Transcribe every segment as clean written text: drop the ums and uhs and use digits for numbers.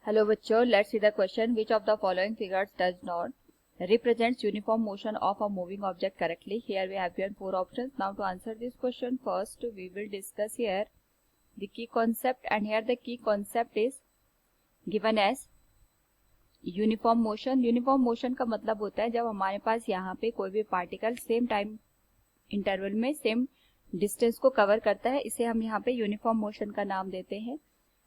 Hello बच्चों, let's see the question. Which of the following figures does not represents uniform motion of a moving object correctly? Here we have given four options. Now to answer this question, first we will discuss here the key concept, and here the key concept is given as uniform motion. Uniform motion का मतलब होता है जब हमारे पास यहाँ पे कोई भी पार्टिकल सेम टाइम इंटरवल में सेम डिस्टेंस को कवर करता है, इसे हम यहाँ पे यूनिफॉर्म मोशन का नाम देते हैं.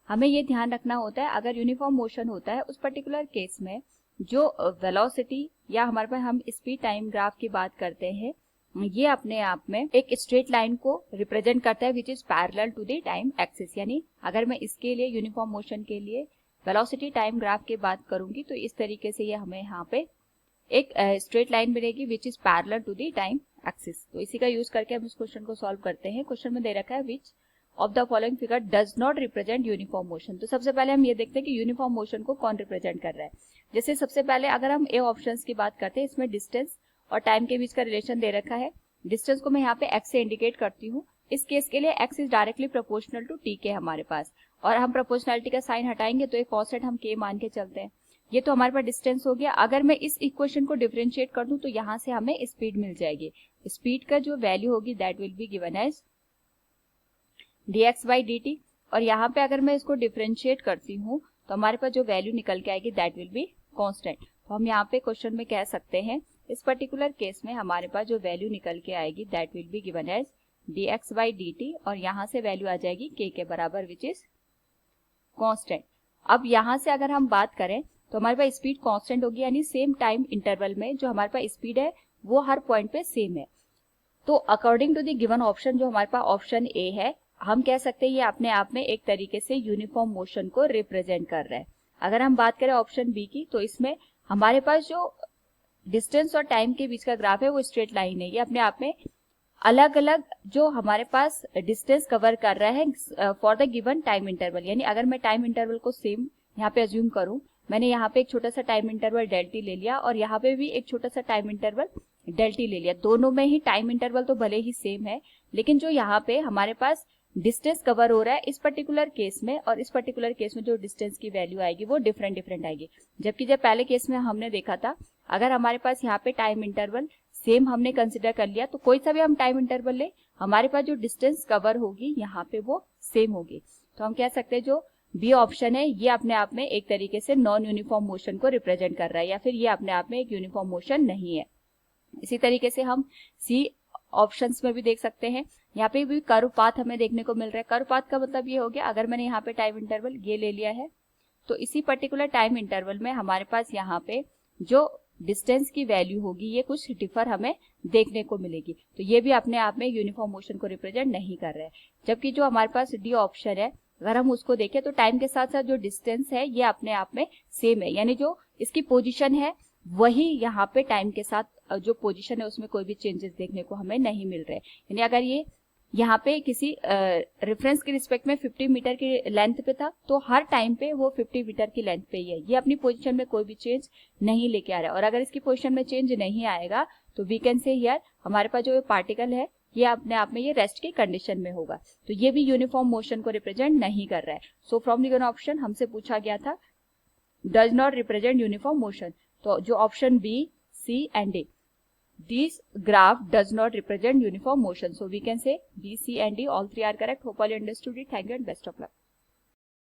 हमें ये ध्यान रखना होता है अगर यूनिफॉर्म मोशन होता है उस पर्टिकुलर केस में जो वेलोसिटी या हमारे पास हम स्पीड टाइम ग्राफ की बात करते हैं, ये अपने आप में एक स्ट्रेट लाइन को रिप्रेजेंट करता है which is parallel to the time axis. यानी अगर मैं इसके लिए यूनिफॉर्म मोशन के लिए वेलोसिटी टाइम ग्राफ की बात करूंगी तो इस तरीके से ये हमें यहाँ पे एक स्ट्रेट लाइन मिलेगी which is parallel to the time axis. तो इसी का यूज करके हम इस क्वेश्चन को सॉल्व करते हैं. क्वेश्चन में दे रखा है which of the following figure does not represent uniform motion. तो सबसे पहले हम ये देखते हैं कि यूनिफॉर्म मोशन को कौन रिप्रेजेंट कर रहा है. जैसे सबसे पहले अगर हम ए ऑप्शंस की बात करते हैं, इसमें डिस्टेंस और टाइम के बीच का रिलेशन दे रखा है. डिस्टेंस को मैं यहाँ पे एक्स से इंडिकेट करती हूँ. इस केस के लिए x is directly proportional to t के हमारे पास, और हम प्रोपोर्शनलिटी का साइन हटाएंगे तो एक कांस्टेंट हम के मान के चलते हैं. ये तो हमारे पास डिस्टेंस हो गया. अगर मैं इस इक्वेशन को डिफरेंशिएट कर दूं तो यहाँ से हमें स्पीड मिल जाएगी. स्पीड का जो वैल्यू होगी that will be given as dx by dt, और यहाँ पे अगर मैं इसको डिफरेंशिएट करती हूँ तो हमारे पास जो वैल्यू निकल के आएगी दैट विल बी कांस्टेंट. तो हम यहाँ पे क्वेश्चन में कह सकते हैं इस पर्टिकुलर केस में हमारे पास जो वैल्यू निकल के आएगी that will be given as dx by dt, और यहाँ से वैल्यू आ जाएगी k के बराबर विच इज कांस्टेंट. अब यहाँ से अगर हम बात करें तो हमारे पास स्पीड कांस्टेंट होगी, यानी सेम टाइम इंटरवल में जो हमारे पास स्पीड है वो हर पॉइंट पे सेम है. तो according to the given option जो हमारे पास ऑप्शन ए है, हम कह सकते हैं ये अपने आप में एक तरीके से यूनिफॉर्म मोशन को रिप्रेजेंट कर रहा है. अगर हम बात करें ऑप्शन बी की तो इसमें हमारे पास जो डिस्टेंस और टाइम के बीच का ग्राफ है वो स्ट्रेट लाइन है. ये अपने आप में अलग अलग जो हमारे पास डिस्टेंस कवर कर रहा है for the given time interval. यानी अगर मैं टाइम इंटरवल को सेम यहाँ पे अज्यूम करूं, मैंने यहाँ पे एक छोटा सा टाइम इंटरवल डेल्टी ले लिया और यहाँ पे भी एक छोटा सा टाइम इंटरवल डेल्टी ले लिया. दोनों में ही टाइम इंटरवल तो भले ही सेम है, लेकिन जो यहाँ पे हमारे पास डिस्टेंस कवर हो रहा है इस पर्टिकुलर केस में और इस पर्टिकुलर केस में जो डिस्टेंस की वैल्यू आएगी वो डिफरेंट आएगी. जबकि जब पहले केस में हमने देखा था अगर हमारे पास यहाँ पे टाइम इंटरवल सेम हमने कंसिडर कर लिया तो कोई सा भी हम टाइम इंटरवल ले, हमारे पास जो डिस्टेंस कवर होगी यहाँ पे वो सेम होगी. तो हम कह सकते हैं जो बी ऑप्शन है ये अपने आप में एक तरीके से नॉन यूनिफॉर्म मोशन को रिप्रेजेंट कर रहा है, या फिर ये अपने आप में एक यूनिफॉर्म मोशन नहीं है. इसी तरीके से हम सी ऑप्शंस में भी देख सकते हैं. यहाँ पे भी कर्व पाथ हमें देखने को मिल रहा है. कर्व पाथ का मतलब ये हो गया अगर मैंने यहाँ पे टाइम इंटरवल ये ले लिया है तो इसी पर्टिकुलर टाइम इंटरवल में हमारे पास यहाँ पे जो डिस्टेंस की वैल्यू होगी ये कुछ डिफर हमें देखने को मिलेगी. तो ये भी अपने आप में यूनिफॉर्म मोशन को रिप्रेजेंट नहीं कर रहा है. जबकि जो हमारे पास डी ऑप्शन है अगर हम उसको देखें तो टाइम के साथ साथ जो डिस्टेंस है ये अपने आप में सेम है, यानी जो इसकी पोजिशन है वही यहाँ पे टाइम के साथ जो पोजीशन है उसमें कोई भी चेंजेस देखने को हमें नहीं मिल रहे. यानी अगर ये यहाँ पे किसी रेफरेंस के रिस्पेक्ट में 50 मीटर की लेंथ पे था तो हर टाइम पे वो 50 मीटर की लेंथ पे ही है. ये अपनी पोजीशन में कोई भी चेंज नहीं लेके आ रहा है, और अगर इसकी पोजीशन में चेंज नहीं आएगा तो वी कैन से हियर हमारे पास जो पार्टिकल है ये अपने आप में ये रेस्ट की कंडीशन में होगा. तो ये भी यूनिफॉर्म मोशन को रिप्रेजेंट नहीं कर रहा है. So from the given option हमसे पूछा गया था does not represent uniform motion. तो जो option B, C and D, this graph does not represent uniform motion. So we can say B, C and D all three are correct. Hope all you understood it. Thank you and best of luck.